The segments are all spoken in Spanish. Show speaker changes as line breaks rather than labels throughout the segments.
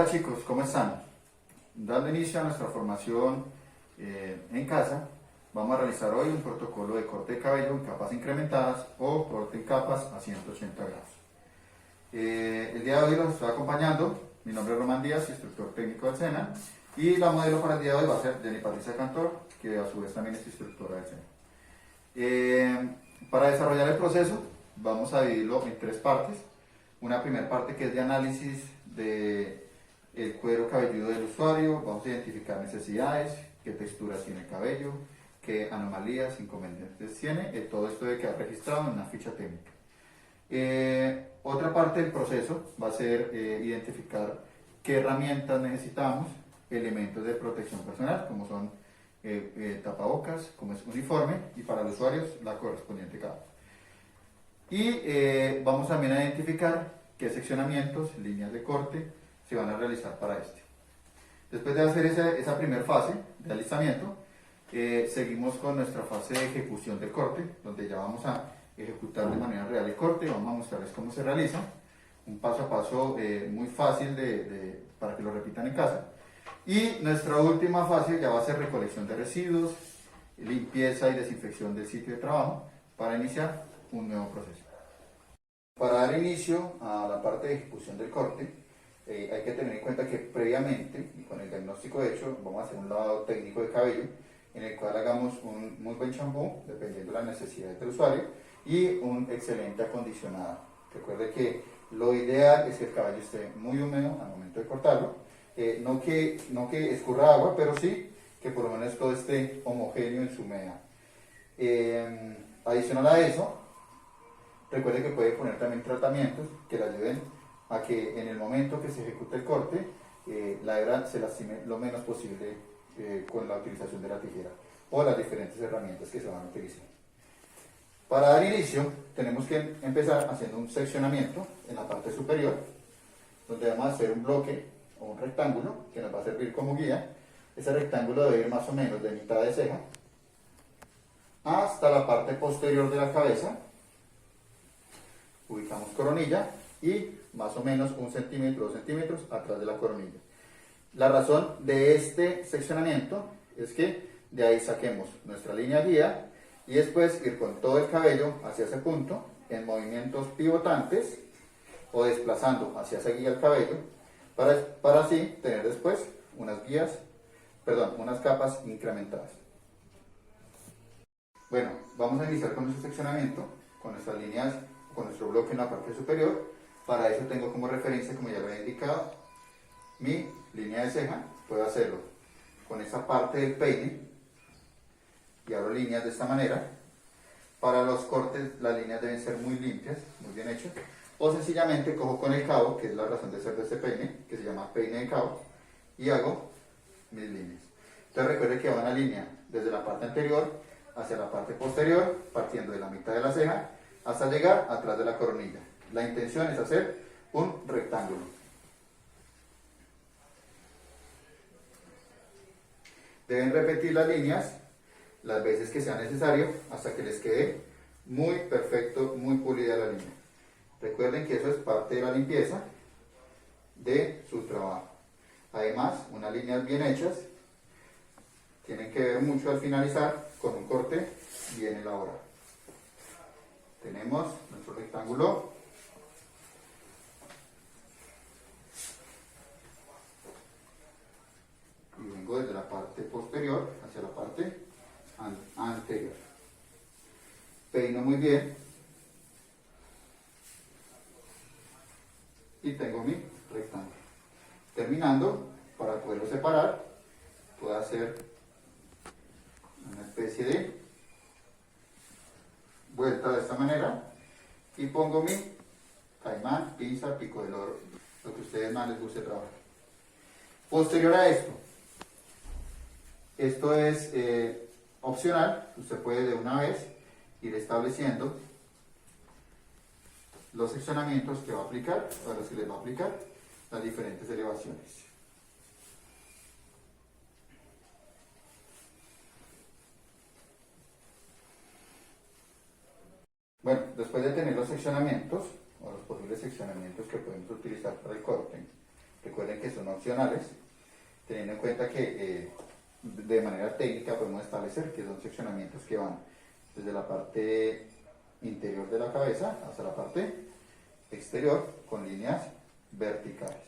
Hola chicos, ¿cómo están? Dando inicio a nuestra formación en casa, vamos a realizar hoy un protocolo de corte de cabello en capas incrementadas o corte en capas a 180 grados. El día de hoy los estoy acompañando, mi nombre es Román Díaz, instructor técnico del SENA, y la modelo para el día de hoy va a ser Jenny Patricia Cantor, que a su vez también es instructora del SENA. Para desarrollar el proceso, vamos a dividirlo en tres partes. Una primera parte que es de análisis del cuero cabelludo del usuario, vamos a identificar necesidades, qué textura tiene el cabello, qué anomalías, inconvenientes tiene, todo esto debe quedar registrado en una ficha técnica. Otra parte del proceso va a ser identificar qué herramientas necesitamos, elementos de protección personal, como son tapabocas, como es uniforme, y para los usuarios la correspondiente capa. Y vamos también a identificar qué seccionamientos, líneas de corte se van a realizar para este. Después de hacer esa primera fase de alistamiento, seguimos con nuestra fase de ejecución del corte, donde ya vamos a ejecutar de manera real el corte, vamos a mostrarles cómo se realiza, un paso a paso muy fácil para que lo repitan en casa. Y nuestra última fase ya va a ser recolección de residuos, limpieza y desinfección del sitio de trabajo para iniciar un nuevo proceso. Para dar inicio a la parte de ejecución del corte, hay que tener en cuenta que previamente, y con el diagnóstico hecho, vamos a hacer un lavado técnico de cabello, en el cual hagamos un muy buen champú, dependiendo de las necesidades del usuario, y un excelente acondicionado. Recuerde que lo ideal es que el cabello esté muy húmedo al momento de cortarlo, no que escurra agua, pero sí que por lo menos todo esté homogéneo en su humedad. Adicional a eso, recuerde que puede poner también tratamientos que le ayuden a que en el momento que se ejecute el corte, la hebra se lastime lo menos posible con la utilización de la tijera o las diferentes herramientas que se van a utilizar. Para dar inicio, tenemos que empezar haciendo un seccionamiento en la parte superior, donde vamos a hacer un bloque o un rectángulo que nos va a servir como guía. Ese rectángulo debe ir más o menos de mitad de ceja hasta la parte posterior de la cabeza. Ubicamos coronilla y más o menos 1 centímetro, 2 centímetros atrás de la coronilla. La razón de este seccionamiento es que de ahí saquemos nuestra línea guía y después ir con todo el cabello hacia ese punto en pivotantes o desplazando hacia esa guía el cabello para así tener después unas capas incrementadas. Bueno, vamos a iniciar con nuestro seccionamiento, con nuestras líneas, con nuestro bloque en la parte superior. Para eso tengo como referencia, como ya lo he indicado, mi línea de ceja. Puedo hacerlo con esa parte del peine y abro líneas de esta manera. Para los cortes las líneas deben ser muy limpias, muy bien hechas. O sencillamente cojo con el cabo, que es la razón de ser de este peine, que se llama peine de cabo, y hago mis líneas. Entonces recuerde que va una línea desde la parte anterior hacia la parte posterior, partiendo de la mitad de la ceja hasta llegar atrás de la coronilla. La intención es hacer un rectángulo. Deben repetir las líneas las veces que sea necesario hasta que les quede muy perfecto, muy pulida la línea. Recuerden que eso es parte de la limpieza de su trabajo. Además, unas líneas bien hechas tienen que ver mucho al finalizar con un corte bien elaborado. Tenemos nuestro rectángulo. Y vengo desde la parte posterior hacia la parte anterior. Peino muy bien. Y tengo mi rectángulo. Terminando, para poderlo separar, puedo hacer una especie de vuelta de esta manera y pongo mi caimán, pinza, pico de loro, lo que a ustedes más les guste trabajar. Posterior a esto es opcional, usted puede de una vez ir estableciendo los seccionamientos que va a aplicar, o a los que les va a aplicar las diferentes elevaciones. Bueno, después de tener los seccionamientos, o los posibles seccionamientos que podemos utilizar para el corte, Recuerden que son opcionales, teniendo en cuenta que de manera técnica podemos establecer que son seccionamientos que van desde la parte interior de la cabeza hasta la parte exterior con líneas verticales.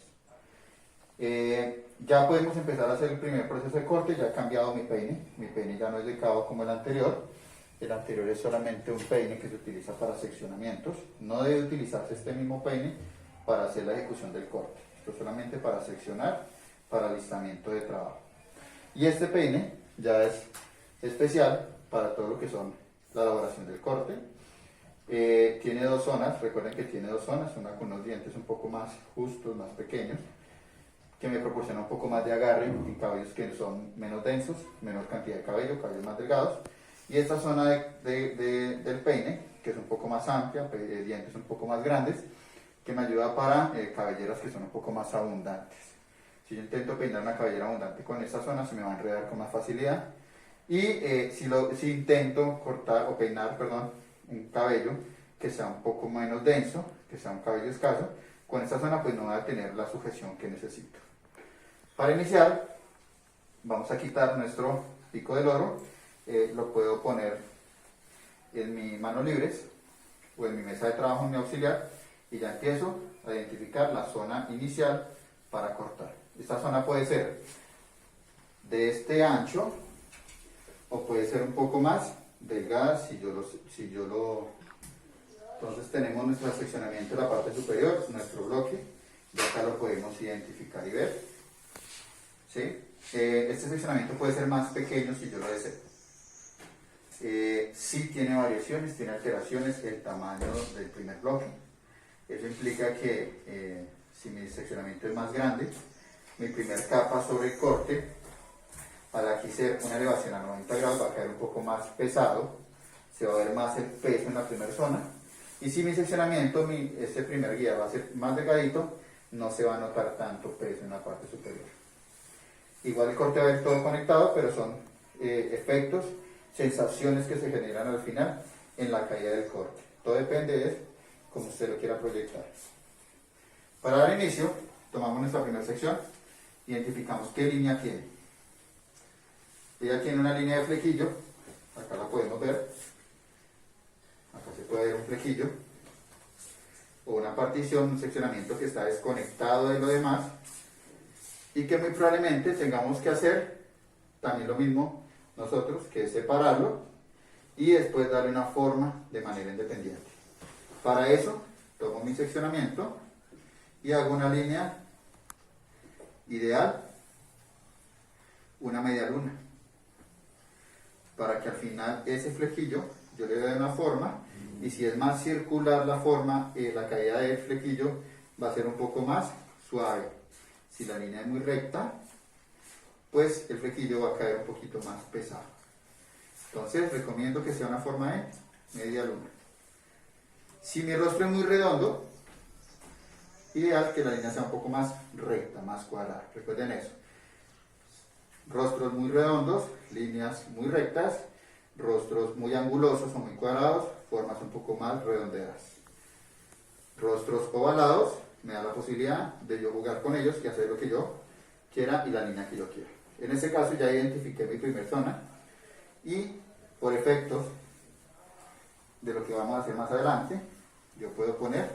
Ya podemos empezar a hacer el primer proceso de corte. Ya he cambiado mi peine ya no es de cabo como el anterior es solamente un peine que se utiliza para seccionamientos. No debe utilizarse este mismo peine para hacer la ejecución del corte, esto es solamente para seccionar, para alistamiento de trabajo. Y este peine ya es especial para todo lo que son la elaboración del corte. Tiene dos zonas, recuerden que tiene dos zonas, una con unos dientes un poco más justos, más pequeños, que me proporciona un poco más de agarre en cabellos que son menos densos, menor cantidad de cabello, cabellos más delgados. Y esta zona del peine, que es un poco más amplia, dientes un poco más grandes, que me ayuda para cabelleras que son un poco más abundantes. Si yo intento peinar una cabellera abundante con esta zona, se me va a enredar con más facilidad. Y si intento cortar o peinar, perdón, un cabello que sea un poco menos denso, que sea un cabello escaso, con esta zona pues no va a tener la sujeción que necesito. Para iniciar, vamos a quitar nuestro pico de loro. Lo puedo poner en mi manos libres o en mi mesa de trabajo, en mi auxiliar, y ya empiezo a identificar la zona inicial para cortar. Esta zona puede ser de este ancho o puede ser un poco más delgada entonces tenemos nuestro seccionamiento en la parte superior, nuestro bloque, y acá lo podemos identificar y ver. ¿Sí? Este seccionamiento puede ser más pequeño si yo lo deseo. Sí tiene variaciones, tiene alteraciones el tamaño del primer bloque. Eso implica que si mi seccionamiento es más grande, mi primer capa sobre el corte, al aquí ser una elevación a 90 grados, va a caer un poco más pesado, se va a ver más el peso en la primera zona. Y si mi seccionamiento, este primer guía va a ser más delgadito, no se va a notar tanto peso en la parte superior. Igual el corte va a ver todo conectado, pero son efectos, sensaciones que se generan al final en la caída del corte. Todo depende de cómo usted lo quiera proyectar. Para dar inicio, tomamos nuestra primera sección, identificamos qué línea tiene. Ella tiene una línea de flequillo, acá la podemos ver, acá se puede ver un flequillo, o una partición, un seccionamiento que está desconectado de lo demás, y que muy probablemente tengamos que hacer también lo mismo nosotros, que es separarlo y después darle una forma de manera independiente. Para eso tomo mi seccionamiento y hago una línea ideal, una media luna, para que al final ese flequillo yo le dé una forma, y si es más circular la forma, la caída del flequillo va a ser un poco más suave. Si la línea es muy recta, pues el flequillo va a caer un poquito más pesado. Entonces recomiendo que sea una forma de media luna. Si mi rostro es muy redondo, ideal que la línea sea un poco más recta, más cuadrada. Recuerden eso. Rostros muy redondos, líneas muy rectas, rostros muy angulosos o muy cuadrados, formas un poco más redondeadas. Rostros ovalados, me da la posibilidad de yo jugar con ellos y hacer lo que yo quiera y la línea que yo quiera. En este caso ya identifiqué mi primer zona y por efectos de lo que vamos a hacer más adelante, yo puedo poner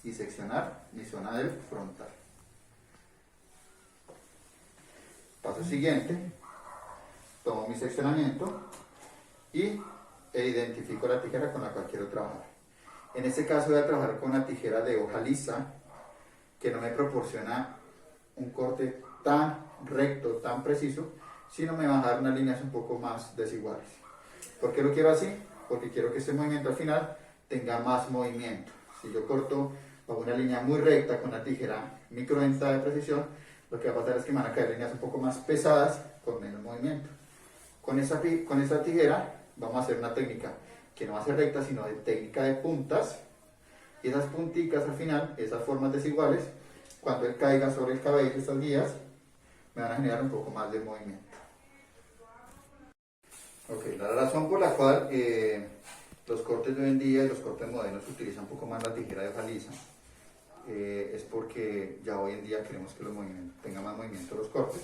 y seccionar mi zona del frontal. Paso siguiente, tomo mi seccionamiento e identifico la tijera con la cual quiero trabajar. En este caso voy a trabajar con una tijera de hoja lisa que no me proporciona un corte tan recto, tan preciso, sino me va a dar unas líneas un poco más desiguales. ¿Por qué lo quiero así? Porque quiero que este movimiento al final tenga más movimiento. Si yo corto bajo una línea muy recta con una tijera microdensa de precisión, lo que va a pasar es que me van a caer líneas un poco más pesadas con menos movimiento. Con esta tijera vamos a hacer una técnica que no va a ser recta, sino de técnica de puntas, y esas punticas al final, esas formas desiguales, cuando él caiga sobre el cabello, estas guías, me van a generar un poco más de movimiento. Ok, la razón por la cual los cortes de hoy en día y los cortes modernos utilizan un poco más la tijera de hoja lisa es porque ya hoy en día queremos que los tengan más movimiento los cortes.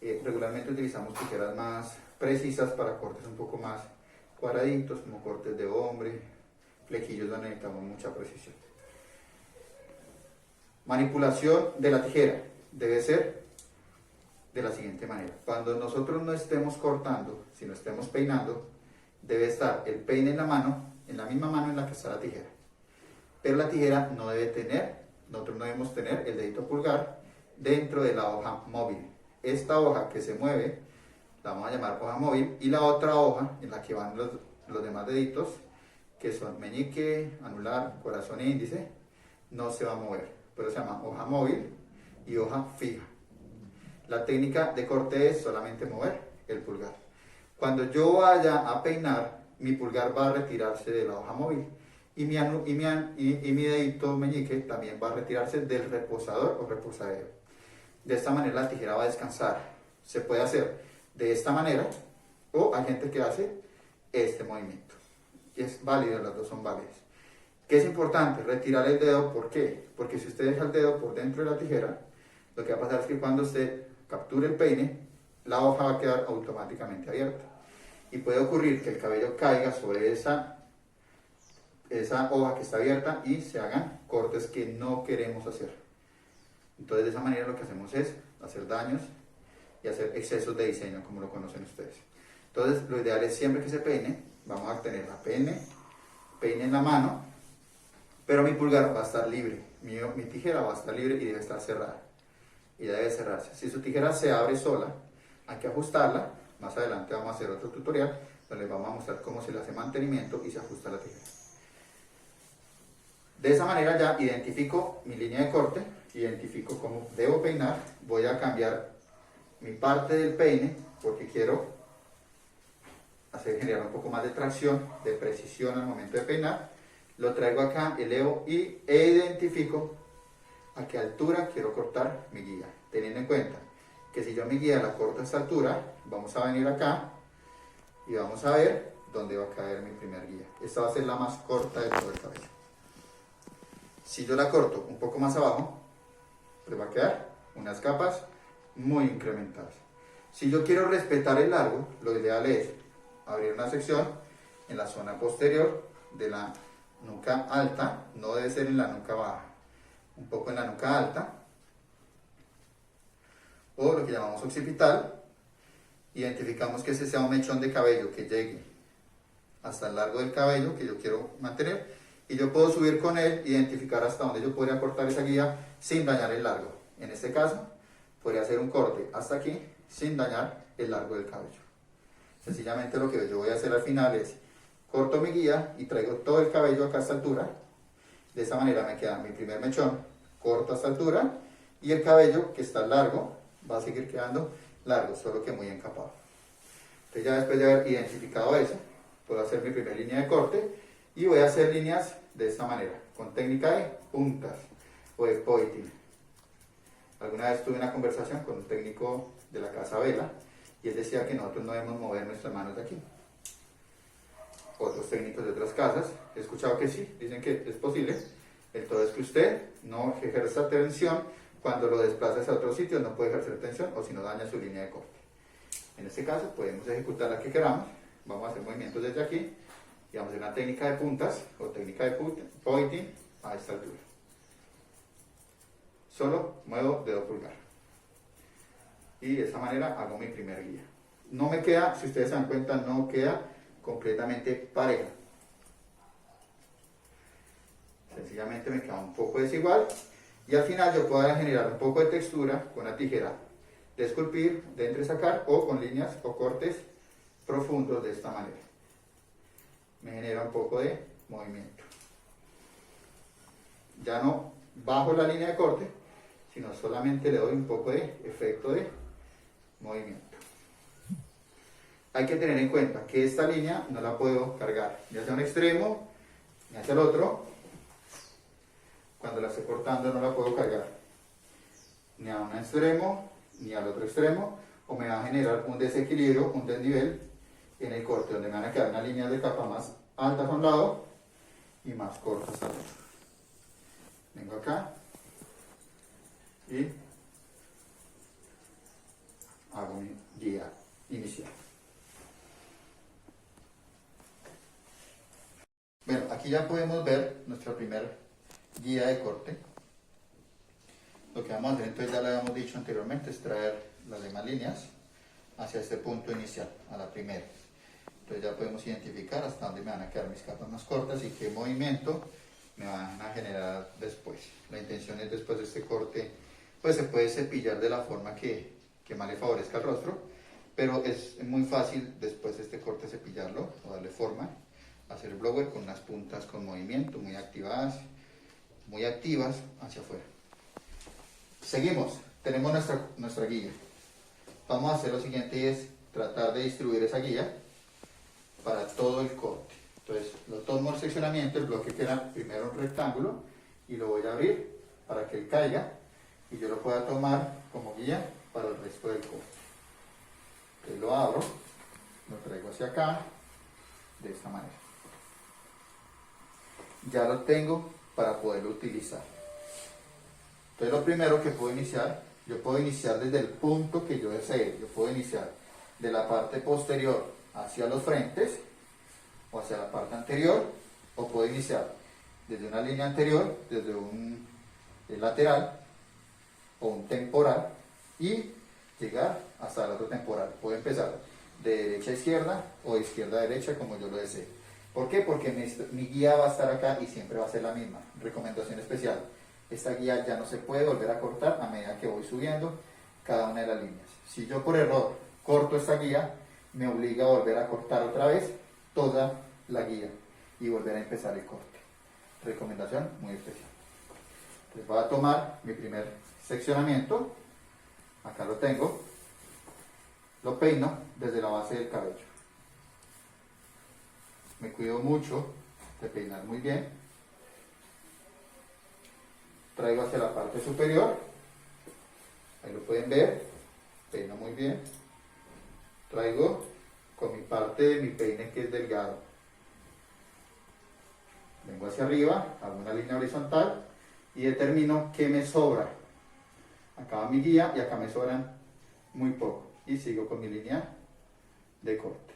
Regularmente utilizamos tijeras más precisas para cortes un poco más cuadraditos, como cortes de hombre, flequillos donde necesitamos mucha precisión. Manipulación de la tijera debe ser de la siguiente manera. Cuando nosotros no estemos cortando, sino estemos peinando, debe estar el peine en la mano, en la misma mano en la que está la tijera. Pero la tijera no debe tener, nosotros no debemos tener el dedito pulgar dentro de la hoja móvil. Esta hoja que se mueve, la vamos a llamar hoja móvil, y la otra hoja en la que van los demás deditos, que son meñique, anular, corazón e índice, no se va a mover. Por eso se llama hoja móvil y hoja fija. La técnica de corte es solamente mover el pulgar. Cuando yo vaya a peinar, mi pulgar va a retirarse de la hoja móvil y mi dedito meñique también va a retirarse del reposador o reposadero. De esta manera la tijera va a descansar. Se puede hacer de esta manera o hay gente que hace este movimiento. Es válido, las dos son válidas. ¿Qué es importante? Retirar el dedo. ¿Por qué? Porque si usted deja el dedo por dentro de la tijera, lo que va a pasar es que cuando usted capture el peine, la hoja va a quedar automáticamente abierta. Y puede ocurrir que el cabello caiga sobre esa hoja que está abierta y se hagan cortes que no queremos hacer. Entonces de esa manera lo que hacemos es hacer daños y hacer excesos de diseño, como lo conocen ustedes. Entonces lo ideal es siempre que se peine, vamos a tener la peine en la mano, pero mi pulgar va a estar libre, mi tijera va a estar libre y debe estar cerrada. Y debe cerrarse. Si su tijera se abre sola, hay que ajustarla. Más adelante vamos a hacer otro tutorial donde les vamos a mostrar cómo se le hace mantenimiento y se ajusta la tijera. De esa manera ya identifico mi línea de corte, identifico cómo debo peinar. Voy a mi parte del peine porque quiero generar un poco más de tracción, de precisión al momento de peinar. Lo traigo acá, elevo e identifico a qué altura quiero cortar mi guía, teniendo en cuenta que si yo mi guía la corto a esta altura, vamos a venir acá y vamos a ver dónde va a caer mi primer guía. Esta va a ser la más corta de todo el cabello. Si yo la corto un poco más abajo, pues va a quedar unas capas muy incrementadas. Si yo quiero respetar el largo, lo ideal es abrir una sección en la zona posterior de la nuca alta, no debe ser en la nuca baja, un poco en la nuca alta, o lo que llamamos occipital. Identificamos que ese sea un mechón de cabello que llegue hasta el largo del cabello que yo quiero mantener, y yo puedo subir con él, identificar hasta dónde yo podría cortar esa guía sin dañar el largo. En este caso, podría hacer un corte hasta aquí sin dañar el largo del cabello. Sencillamente lo que yo voy a hacer al final es corto mi guía y traigo todo el cabello acá a esta altura. De esta manera me queda mi primer mechón corto a esta altura y el cabello que está largo va a seguir quedando largo, solo que muy encapado. Entonces ya después de haber identificado eso, puedo hacer mi primera línea de corte y voy a hacer líneas de esta manera, con técnica de puntas o de pointing. Alguna vez tuve una conversación con un técnico de la casa Vela y él decía que nosotros no debemos mover nuestras manos de aquí. Otros técnicos de otras casas, he escuchado que sí, dicen que es posible. El todo es que usted no ejerza tensión cuando lo desplaza a otro sitio, no puede ejercer tensión o si no daña su línea de corte. En este caso podemos ejecutar la que queramos, vamos a hacer movimientos desde aquí y vamos a hacer una técnica de puntas o técnica de pointing a esta altura. Solo muevo dedo pulgar y de esta manera hago mi primer guía. No me queda, si ustedes se dan cuenta, no queda completamente pareja. Sencillamente me queda un poco desigual y al final yo puedo generar un poco de textura con la tijera de esculpir, de entresacar o con líneas o cortes profundos de esta manera. Me genera un poco de movimiento. Ya no bajo la línea de corte, sino solamente le doy un poco de efecto de movimiento. Hay que tener en cuenta que esta línea no la puedo cargar ni hacia un extremo ni hacia el otro. Cuando la estoy cortando no la puedo cargar ni a un extremo ni al otro extremo, o me va a generar un desequilibrio, un desnivel en el corte, donde me van a quedar unas líneas de capa más altas a un lado y más cortas al otro. Vengo acá y hago mi guía inicial. Bueno, aquí ya podemos ver nuestra primera guía de corte. Lo que vamos a hacer, entonces ya lo habíamos dicho anteriormente, es traer las demás líneas hacia este punto inicial, a la primera. Entonces ya podemos identificar hasta dónde me van a quedar mis capas más cortas y qué movimiento me van a generar después. La intención es, después de este corte, pues se puede cepillar de la forma que más le favorezca al rostro, pero es muy fácil después de este corte cepillarlo o darle forma, hacer el blower con unas puntas con movimiento muy activas hacia afuera. Seguimos, tenemos nuestra guía. Vamos a hacer lo siguiente, y es tratar de distribuir esa guía para todo el corte. Entonces lo tomo el seccionamiento, el bloque queda primero un rectángulo y lo voy a abrir para que él caiga y yo lo pueda tomar como guía para el resto del corte. Entonces lo abro, lo traigo hacia acá, de esta manera. Ya lo tengo para poderlo utilizar. Entonces lo primero que puedo iniciar, yo puedo iniciar desde el punto que yo desee. Yo puedo iniciar de la parte posterior hacia los frentes o hacia la parte anterior, o puedo iniciar desde una línea anterior, desde un lateral o un temporal y llegar hasta el otro temporal. Puedo empezar de derecha a izquierda o de izquierda a derecha, como yo lo desee. ¿Por qué? Porque mi guía va a estar acá y siempre va a ser la misma. Recomendación especial: esta guía ya no se puede volver a cortar a medida que voy subiendo cada una de las líneas. Si yo por error corto esta guía, me obliga a volver a cortar otra vez toda la guía y volver a empezar el corte. Recomendación muy especial. Entonces voy a tomar mi primer seccionamiento, acá lo tengo, lo peino desde la base del cabello. Me cuido mucho de peinar muy bien. Traigo hacia la parte superior, ahí lo pueden ver, peino muy bien. Traigo con mi parte de mi peine que es delgado. Vengo hacia arriba, hago una línea horizontal y determino qué me sobra. Acá va mi guía y acá me sobran muy poco. Y sigo con mi línea de corte.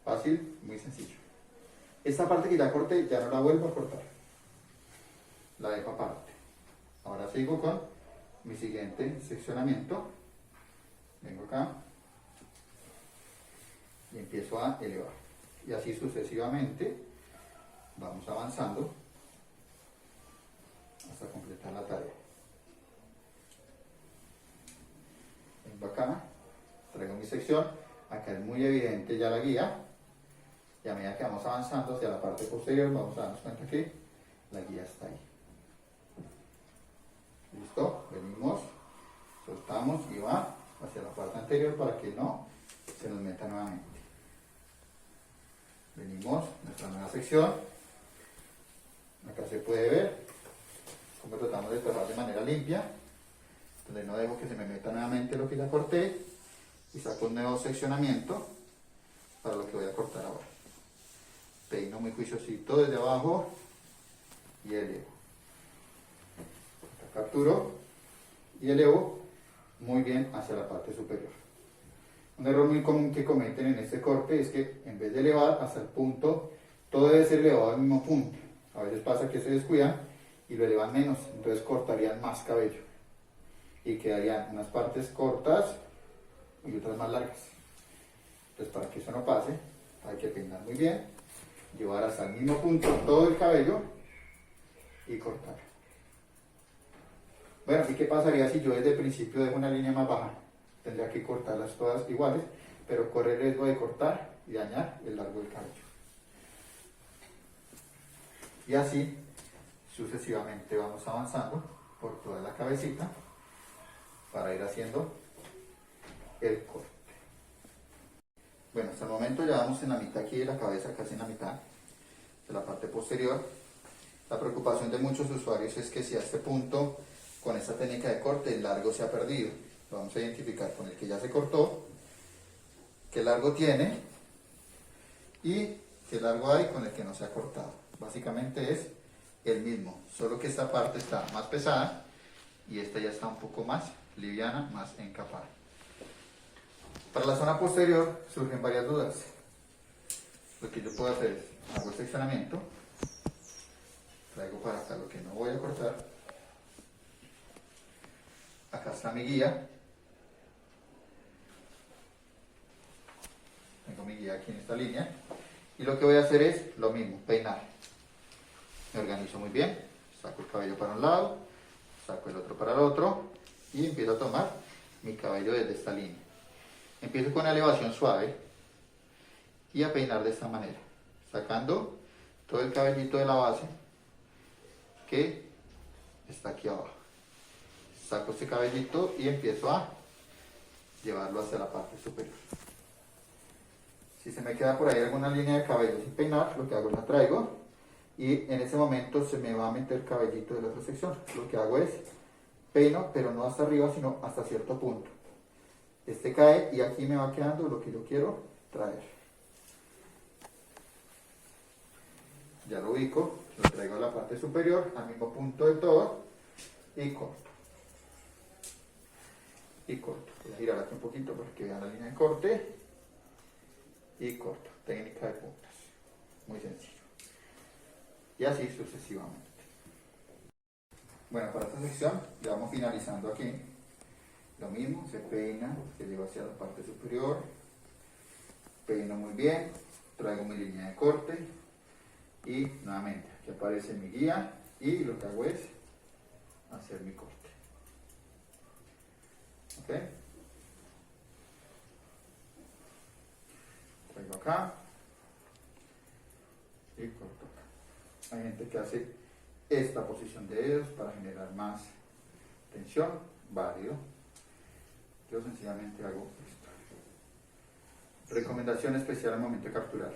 Fácil, muy sencillo. Esta parte que ya corté, ya no la vuelvo a cortar. La dejo aparte. Ahora sigo con mi siguiente seccionamiento. Vengo acá y empiezo a elevar. Y así sucesivamente vamos avanzando hasta completar la tarea. Vengo acá, traigo mi sección. Acá es muy evidente ya la guía. Y a medida que vamos avanzando hacia la parte posterior, vamos a darnos cuenta que la guía está ahí. ¿Listo? Venimos, soltamos y va hacia la parte anterior para que no se nos meta nuevamente. Venimos, nuestra nueva sección. Acá se puede ver cómo tratamos de trabajar de manera limpia. Entonces no dejo que se me meta nuevamente lo que ya corté. Y saco un nuevo seccionamiento para lo que voy a cortar ahora. Peino muy juiciosito desde abajo y elevo. Acá capturo y elevo muy bien hacia la parte superior. Un error muy común que cometen en este corte es que en vez de elevar hasta el punto, todo debe ser elevado al mismo punto. A veces pasa que se descuidan y lo elevan menos, entonces cortarían más cabello y quedarían unas partes cortas y otras más largas. Entonces, para que eso no pase, hay que peinar muy bien, llevar hasta el mismo punto todo el cabello y cortar. Bueno, ¿y qué pasaría si yo desde el principio dejo una línea más baja? Tendría que cortarlas todas iguales, pero corre el riesgo de cortar y dañar el largo del cabello. Y así sucesivamente vamos avanzando por toda la cabecita para ir haciendo el corte. Bueno, hasta el momento ya vamos en la mitad aquí de la cabeza, casi en la mitad de la parte posterior. La preocupación de muchos usuarios es que si a este punto, con esta técnica de corte, el largo se ha perdido. Lo vamos a identificar con el que ya se cortó, qué largo tiene y qué largo hay con el que no se ha cortado. básicamente es el mismo, solo que esta parte está más pesada y esta ya está un poco más liviana, más encapada. Para la zona posterior surgen varias dudas. Lo que yo puedo hacer es, hago el seccionamiento, traigo para acá lo que no voy a cortar, acá está mi guía, tengo mi guía aquí en esta línea, y lo que voy a hacer es lo mismo, peinar. Me organizo muy bien, saco el cabello para un lado, saco el otro para el otro, y empiezo a tomar mi cabello desde esta línea. Empiezo con elevación suave y a peinar de esta manera, sacando todo el cabellito de la base que está aquí abajo. Saco este cabellito y empiezo a llevarlo hacia la parte superior. Si se me queda por ahí alguna línea de cabello sin peinar, lo que hago es la traigo y en ese momento se me va a meter cabellito de la otra sección. Lo que hago es peino, pero no hasta arriba, sino hasta cierto punto. Este cae y aquí me va quedando lo que yo quiero traer. Ya lo ubico, lo traigo a la parte superior, al mismo punto de todo y corto. Y corto. Voy a girar aquí un poquito para que vean la línea de corte y corto. Técnica de puntas. Muy sencillo. Y así sucesivamente. Bueno, para esta sección ya vamos finalizando aquí. Lo mismo, se peina, se lleva hacia la parte superior, peino muy bien, traigo mi línea de corte y nuevamente aquí aparece mi guía y lo que hago es hacer mi corte. ¿Ok? Traigo acá y corto acá. Hay gente que hace esta posición de dedos para generar más tensión, válido. Yo sencillamente hago esto. Recomendación especial al momento de capturar.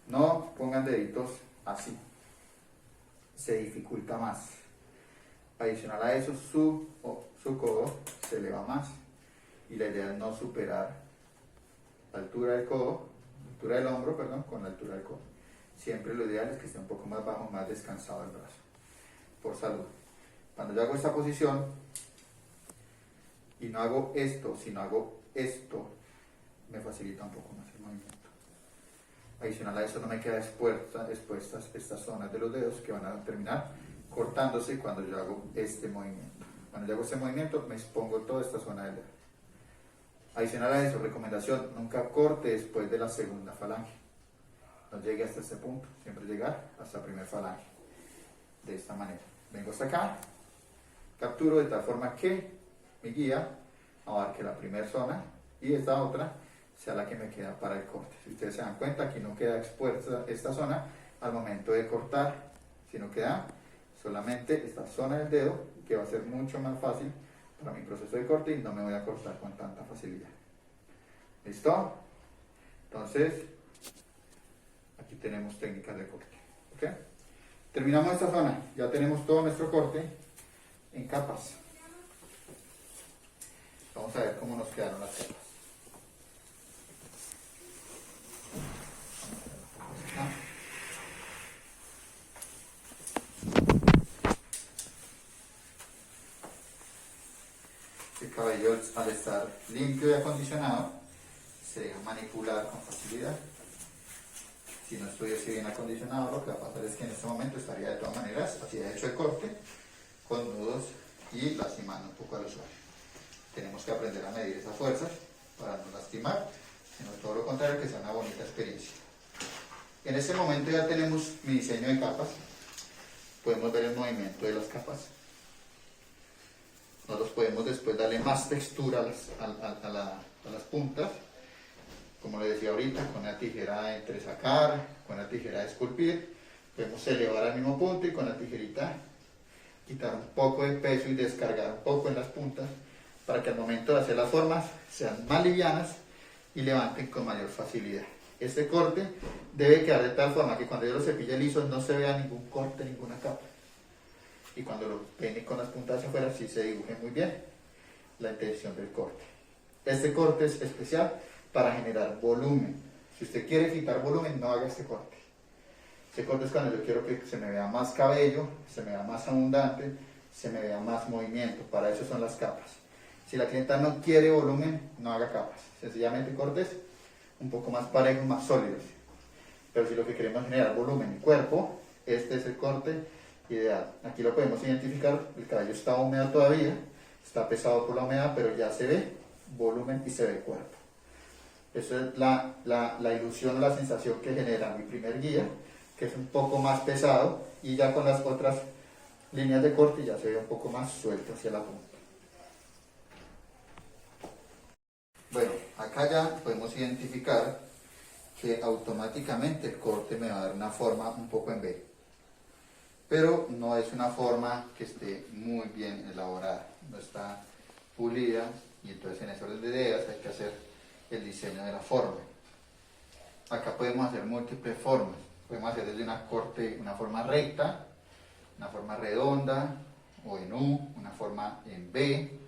No pongan deditos así. Se dificulta más. Adicional a eso, su codo se eleva más. Y la idea es no superar la altura del codo, la altura del hombro, perdón, con la altura del codo. Siempre lo ideal es que esté un poco más bajo, más descansado el brazo. Por salud. Cuando yo hago esta posición, y no hago esto, sino hago esto, me facilita un poco más el movimiento. Adicional a eso no me quedan expuestas estas zonas de los dedos que van a terminar cortándose cuando yo hago este movimiento. Cuando yo hago este movimiento me expongo toda esta zona del dedo. Adicional a eso, recomendación, nunca corte después de la segunda falange. No llegue hasta este punto, siempre llegar hasta la primera falange. De esta manera. Vengo hasta acá, capturo de tal forma que mi guía abarque la primera zona y esta otra sea la que me queda para el corte. Si ustedes se dan cuenta, aquí no queda expuesta esta zona al momento de cortar, sino queda solamente esta zona del dedo, que va a ser mucho más fácil para mi proceso de corte y no me voy a cortar con tanta facilidad. ¿Listo? Entonces, aquí tenemos técnicas de corte. ¿Okay? Terminamos esta zona, ya tenemos todo nuestro corte en capas. Vamos a ver cómo nos quedaron las capas. El cabello, al estar limpio y acondicionado, se deja manipular con facilidad. Si no estuviese bien acondicionado, lo que va a pasar es que en este momento estaría de todas maneras así hecho el corte, con nudos y lastimando un poco al usuario. Tenemos que aprender a medir esas fuerzas para no lastimar, sino todo lo contrario, que sea una bonita experiencia. En este momento ya tenemos mi diseño de capas. Podemos ver el movimiento de las capas. Nosotros podemos después darle más textura a las puntas, como les decía ahorita, con la tijera de entresacar, con la tijera de esculpir. Podemos elevar al mismo punto y con la tijerita quitar un poco de peso y descargar un poco en las puntas, para que al momento de hacer las formas sean más livianas y levanten con mayor facilidad. Este corte debe quedar de tal forma que cuando yo lo cepille liso no se vea ningún corte, ninguna capa. Y cuando lo peine con las puntas hacia afuera sí se dibuje muy bien la intención del corte. Este corte es especial para generar volumen. Si usted quiere quitar volumen, no haga este corte. Ese corte es cuando yo quiero que se me vea más cabello, se me vea más abundante, se me vea más movimiento. Para eso son las capas. Si la clienta no quiere volumen, no haga capas. Sencillamente cortes un poco más parejos, más sólidos. Pero si lo que queremos es generar volumen y cuerpo, este es el corte ideal. Aquí lo podemos identificar, el cabello está húmedo todavía, está pesado por la humedad, pero ya se ve volumen y se ve cuerpo. Esa es la ilusión, la sensación que genera mi primer guía, que es un poco más pesado, y ya con las otras líneas de corte ya se ve un poco más suelto hacia la punta. Bueno, acá ya podemos identificar que automáticamente el corte me va a dar una forma un poco en V, pero no es una forma que esté muy bien elaborada, no está pulida, y entonces en ese orden de ideas hay que hacer el diseño de la forma. Acá podemos hacer múltiples formas, podemos hacer desde una forma recta, una forma redonda o en U, una forma en V,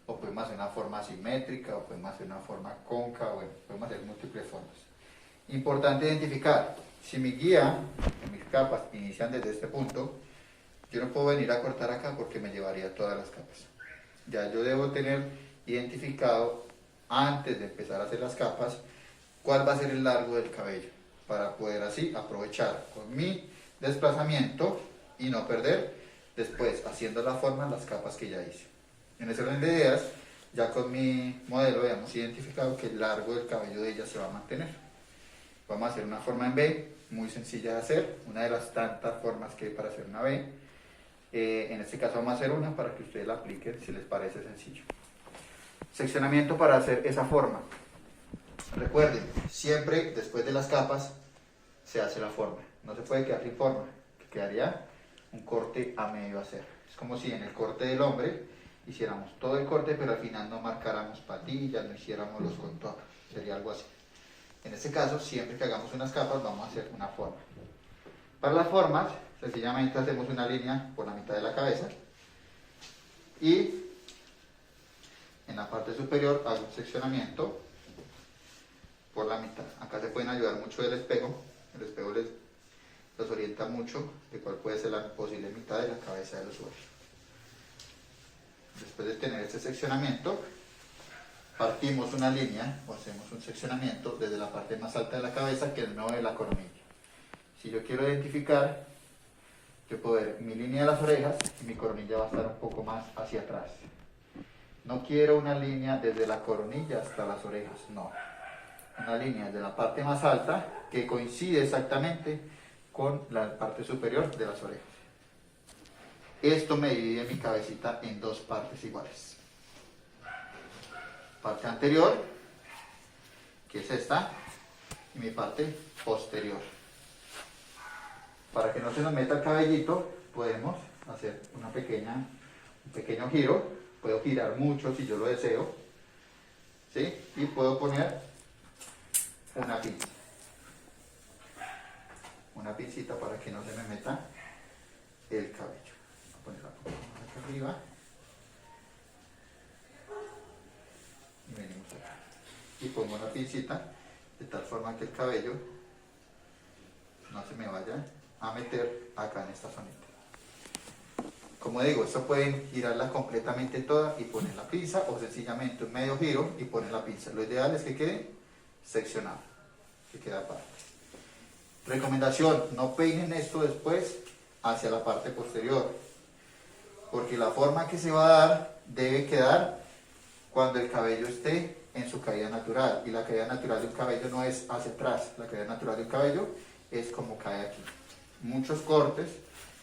o podemos hacer una forma simétrica, o podemos hacer una forma cóncava, bueno, podemos hacer múltiples formas. Importante identificar, si mi guía, mis capas inician desde este punto, yo no puedo venir a cortar acá porque me llevaría todas las capas. Ya yo debo tener identificado, antes de empezar a hacer las capas, cuál va a ser el largo del cabello, para poder así aprovechar con mi desplazamiento y no perder después, haciendo la forma, las capas que ya hice. En ese orden de ideas, ya con mi modelo hemos identificado que el largo del cabello de ella se va a mantener. Vamos a hacer una forma en V, muy sencilla de hacer, una de las tantas formas que hay para hacer una V. En este caso vamos a hacer una para que ustedes la apliquen si les parece sencillo. Seccionamiento para hacer esa forma. Recuerden, siempre después de las capas se hace la forma. No se puede quedar sin forma, que quedaría un corte a medio hacer. Es como si en el corte del hombre hiciéramos todo el corte, pero al final no marcáramos patillas, no hiciéramos los contornos. Sería algo así. En este caso, siempre que hagamos unas capas, vamos a hacer una forma. Para las formas, sencillamente hacemos una línea por la mitad de la cabeza y en la parte superior hago un seccionamiento por la mitad. Acá se pueden ayudar mucho del espejo. El espejo los orienta mucho de cuál puede ser la posible mitad de la cabeza del usuario. Después de tener este seccionamiento, partimos una línea o hacemos un seccionamiento desde la parte más alta de la cabeza, que es el nodo de la coronilla. Si yo quiero identificar, yo puedo ver mi línea de las orejas y mi coronilla va a estar un poco más hacia atrás. No quiero una línea desde la coronilla hasta las orejas, no. Una línea de la parte más alta que coincide exactamente con la parte superior de las orejas. Esto me divide mi cabecita en dos partes iguales. Parte anterior, que es esta, y mi parte posterior. Para que no se nos meta el cabellito, podemos hacer un pequeño giro. Puedo girar mucho si yo lo deseo, ¿sí? Y puedo poner una pinza. Una pincita para que no se me meta el cabello. Voy a ponerla un poco más acá arriba. Y venimos acá. Y pongo una pincita de tal forma que el cabello no se me vaya a meter acá en esta zonita. Como digo, esto pueden girarla completamente toda y poner la pinza, o sencillamente un medio giro y poner la pinza. Lo ideal es que quede seccionado, que quede aparte. Recomendación, no peinen esto después hacia la parte posterior, porque la forma que se va a dar debe quedar cuando el cabello esté en su caída natural, y la caída natural de un cabello no es hacia atrás, la caída natural de un cabello es como cae aquí. Muchos cortes,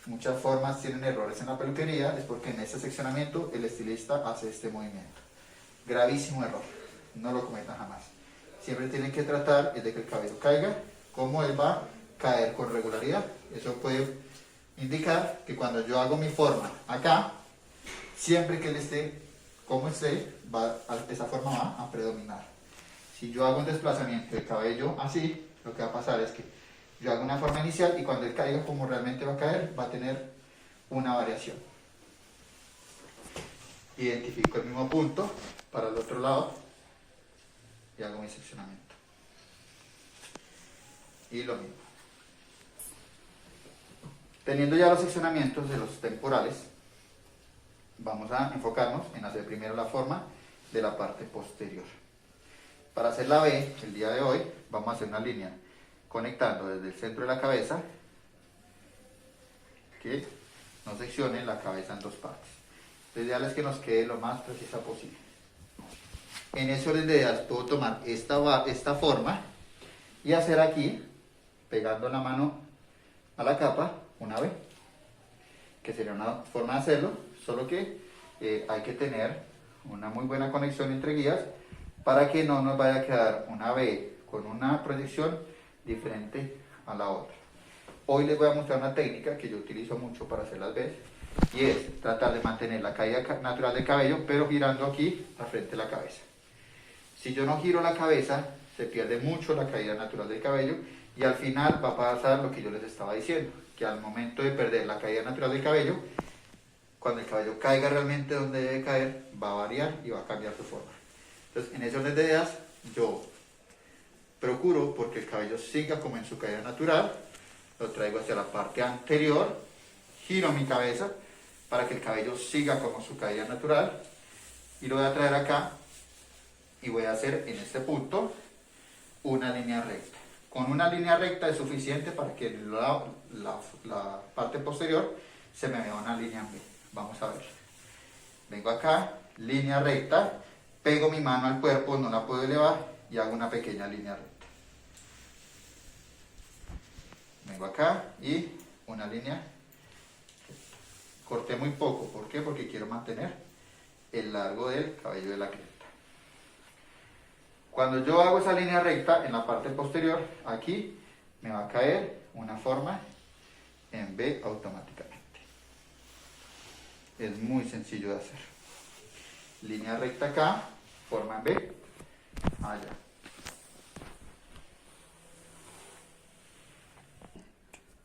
muchas formas tienen errores en la peluquería, es porque en este seccionamiento el estilista hace este movimiento. Gravísimo error, no lo cometan jamás. Siempre tienen que tratar de que el cabello caiga como él va a caer con regularidad. Eso puede indicar que cuando yo hago mi forma acá, siempre que él esté como esté, esa forma va a predominar. Si yo hago un desplazamiento del cabello así, lo que va a pasar es que yo hago una forma inicial y cuando él caiga como realmente va a caer, va a tener una variación. Identifico el mismo punto para el otro lado y hago mi seccionamiento. Y lo mismo. Teniendo ya los seccionamientos de los temporales, vamos a enfocarnos en hacer primero la forma de la parte posterior. Para hacer la B, el día de hoy, vamos a hacer una línea conectando desde el centro de la cabeza que nos seccione la cabeza en dos partes. Lo ideal es que nos quede lo más precisa posible. En ese orden de ideas puedo tomar esta forma y hacer aquí, pegando la mano a la capa, una B, que sería una forma de hacerlo, solo que hay que tener una muy buena conexión entre guías para que no nos vaya a quedar una B con una proyección diferente a la otra. Hoy les voy a mostrar una técnica que yo utilizo mucho para hacer las Bs, y es tratar de mantener la caída natural del cabello, pero girando aquí al frente de la cabeza. Si yo no giro la cabeza, se pierde mucho la caída natural del cabello y al final va a pasar lo que yo les estaba diciendo, que al momento de perder la caída natural del cabello, cuando el cabello caiga realmente donde debe caer, va a variar y va a cambiar su forma. Entonces, en ese orden de ideas, yo procuro porque el cabello siga como en su caída natural, lo traigo hacia la parte anterior, giro mi cabeza para que el cabello siga como su caída natural y lo voy a traer acá y voy a hacer en este punto una línea recta. Con una línea recta es suficiente para que la parte posterior se me vea una línea en B. Vamos a ver. Vengo acá, línea recta, pego mi mano al cuerpo, no la puedo elevar y hago una pequeña línea recta. Vengo acá y una línea recta. Corté muy poco, ¿por qué? Porque quiero mantener el largo del cabello de la cresta. Cuando yo hago esa línea recta en la parte posterior, aquí me va a caer una forma en B automáticamente. Es muy sencillo de hacer. Línea recta acá, forma en B, allá.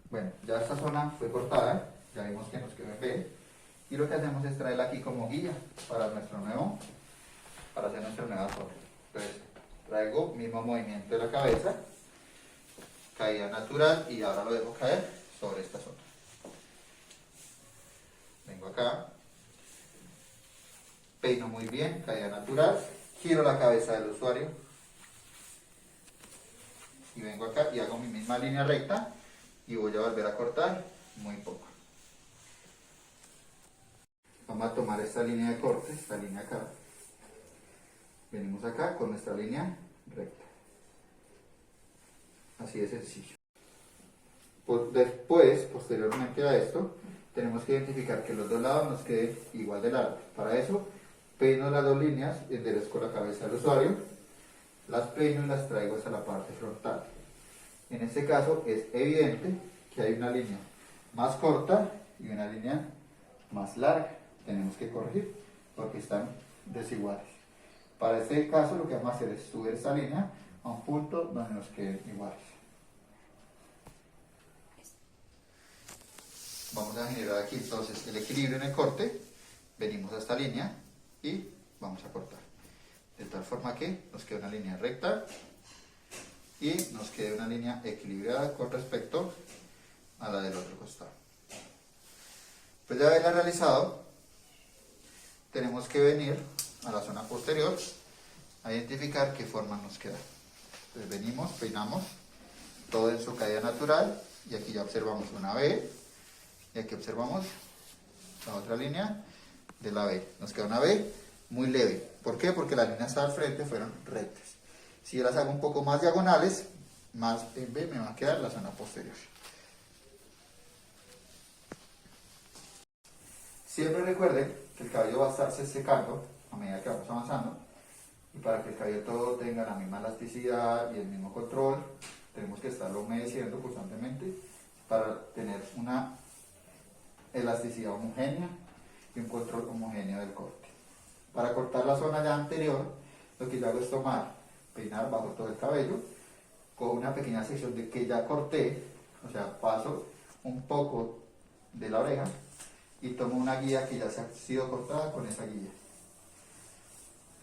Bueno, ya esta zona fue cortada, ya vimos que nos quedó en B. Y lo que hacemos es traerla aquí como guía para hacer nuestra nueva forma. Entonces, traigo mismo movimiento de la cabeza, caída natural y ahora lo dejo caer sobre esta zona. Vengo acá, peino muy bien, caída natural, giro la cabeza del usuario y vengo acá y hago mi misma línea recta y voy a volver a cortar muy poco. Vamos a tomar esta línea de corte, esta línea acá. Venimos acá con nuestra línea recta. Así de sencillo. Después, posteriormente a esto, tenemos que identificar que los dos lados nos queden igual de largos. Para eso, peino las dos líneas, enderezco la cabeza del usuario, las peino y las traigo hasta la parte frontal. En este caso es evidente que hay una línea más corta y una línea más larga. Tenemos que corregir porque están desiguales. Para este caso lo que vamos a hacer es subir esta línea a un punto donde nos queden iguales. Vamos a generar aquí entonces el equilibrio en el corte. Venimos a esta línea y vamos a cortar. De tal forma que nos quede una línea recta y nos quede una línea equilibrada con respecto a la del otro costado. Pues de haberla realizado, tenemos que venir a la zona posterior a identificar qué forma nos queda. Entonces venimos, peinamos todo en su caída natural y aquí ya observamos una B y aquí observamos la otra línea de la B. Nos queda una B muy leve. ¿Por qué? Porque las líneas al frente fueron rectas. Si yo las hago un poco más diagonales, más en B me va a quedar la zona posterior. Siempre recuerden que el cabello va a estarse secando a medida que vamos avanzando, y para que el cabello todo tenga la misma elasticidad y el mismo control, tenemos que estarlo humedeciendo constantemente para tener una elasticidad homogénea y un control homogéneo del corte. Para cortar la zona ya anterior, lo que yo hago es peinar bajo todo el cabello, con una pequeña sección de que ya corté, o sea, paso un poco de la oreja y tomo una guía que ya se ha sido cortada con esa guía.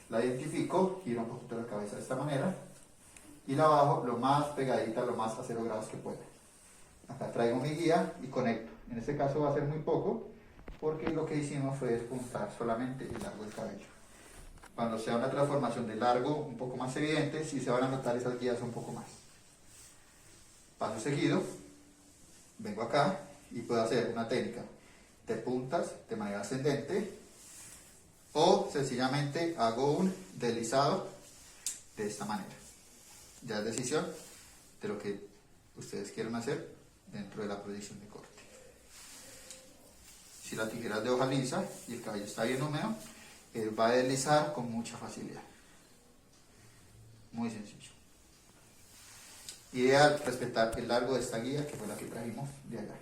La identifico, giro un poquito la cabeza de esta manera y la bajo lo más pegadita, lo más a 0 grados que pueda. Acá traigo mi guía y conecto En este caso va a ser muy poco, porque lo que hicimos fue despuntar solamente el largo del cabello. Cuando sea una transformación de largo un poco más evidente, sí se van a notar esas guías un poco más. Paso seguido, vengo acá y puedo hacer una técnica de puntas de manera ascendente, o sencillamente hago un deslizado de esta manera. Ya es decisión de lo que ustedes quieran hacer dentro de la proyección de corte. Si la tijera es de hoja lisa y el cabello está bien húmedo, él va a deslizar con mucha facilidad. Muy sencillo. Ideal respetar el largo de esta guía, que fue la que trajimos de allá.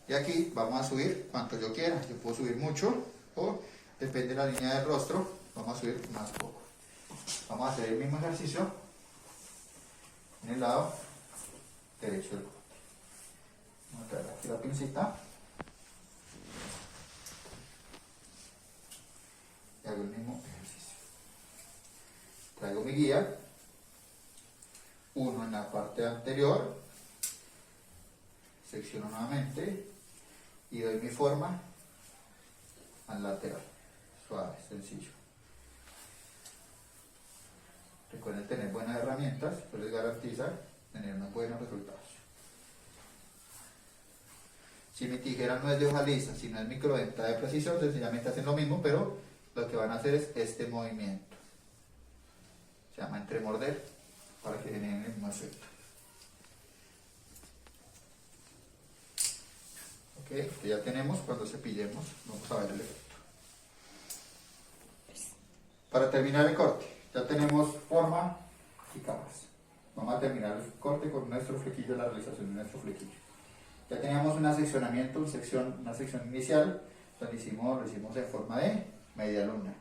Y aquí vamos a subir cuanto yo quiera. Yo puedo subir mucho, o depende de la línea del rostro, vamos a subir más poco. Vamos a hacer el mismo ejercicio en el lado derecho del corte. Vamos a traer aquí la pincita y hago el mismo ejercicio. Traigo mi guía, uno en la parte anterior, secciono nuevamente y doy mi forma al lateral, suave, sencillo. Recuerden tener buenas herramientas, eso les garantiza tener unos buenos resultados. Si mi tijera no es de hoja lisa, si no es microdenta de precisión, sencillamente hacen lo mismo, pero lo que van a hacer es este movimiento. Se llama entremorder, para que generen el mismo efecto. Ok, que ya tenemos, cuando cepillemos, vamos a ver el efecto. Para terminar el corte, ya tenemos forma y capas. Vamos a terminar el corte con nuestro flequillo, la realización de nuestro flequillo. Ya teníamos un seccionamiento, una sección inicial, donde lo hicimos en forma de media luna.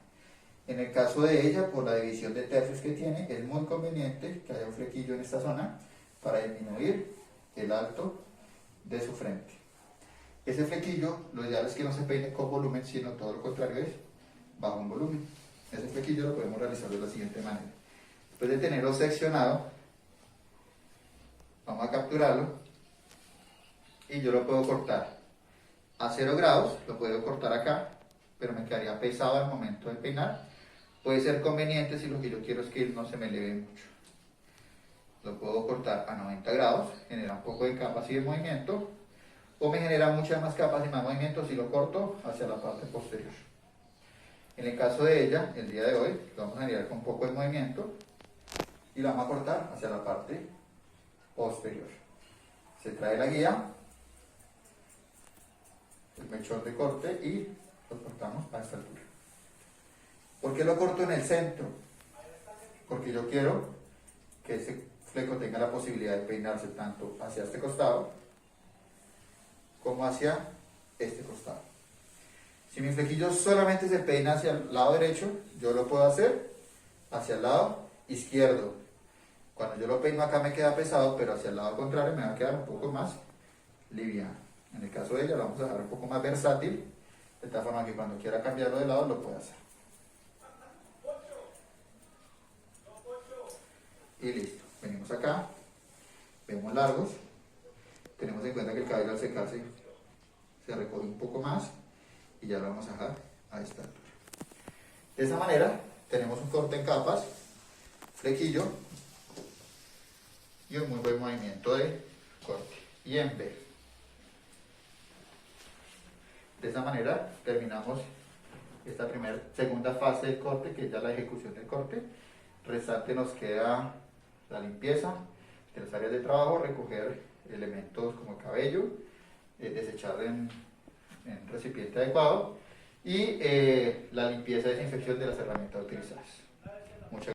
En el caso de ella, por la división de tercios que tiene, es muy conveniente que haya un flequillo en esta zona para disminuir el alto de su frente. Ese flequillo, lo ideal es que no se peine con volumen, sino todo lo contrario, es bajo un volumen. Ese flequillo lo podemos realizar de la siguiente manera. Después de tenerlo seccionado, vamos a capturarlo y yo lo puedo cortar a 0 grados, lo puedo cortar acá, pero me quedaría pesado al momento de peinar. Puede ser conveniente si lo que yo quiero es que no se me eleve mucho. Lo puedo cortar a 90 grados, genera un poco de capas y de movimiento, o me genera muchas más capas y más movimiento si lo corto hacia la parte posterior. En el caso de ella, el día de hoy, lo vamos a generar con un poco de movimiento y lo vamos a cortar hacia la parte posterior. Se trae la guía, el mechón de corte y lo cortamos a esta altura. ¿Por qué lo corto en el centro? Porque yo quiero que ese fleco tenga la posibilidad de peinarse tanto hacia este costado como hacia este costado. Si mi flequillo solamente se peina hacia el lado derecho, yo lo puedo hacer hacia el lado izquierdo. Cuando yo lo peino acá me queda pesado, pero hacia el lado contrario me va a quedar un poco más liviano. En el caso de ella, lo vamos a dejar un poco más versátil, de tal forma que cuando quiera cambiarlo de lado lo pueda hacer. Y listo. Venimos acá, vemos largos, tenemos en cuenta que el cabello al secarse se recoge un poco más y ya lo vamos a dejar a esta altura. De esa manera tenemos un corte en capas, flequillo y un muy buen movimiento de corte y en B. De esa manera terminamos esta segunda fase del corte, que es ya la ejecución del corte. Restante nos queda la limpieza de las áreas de trabajo, recoger elementos como el cabello, desecharlo en recipiente adecuado y la limpieza y desinfección de las herramientas utilizadas. Muchas gracias.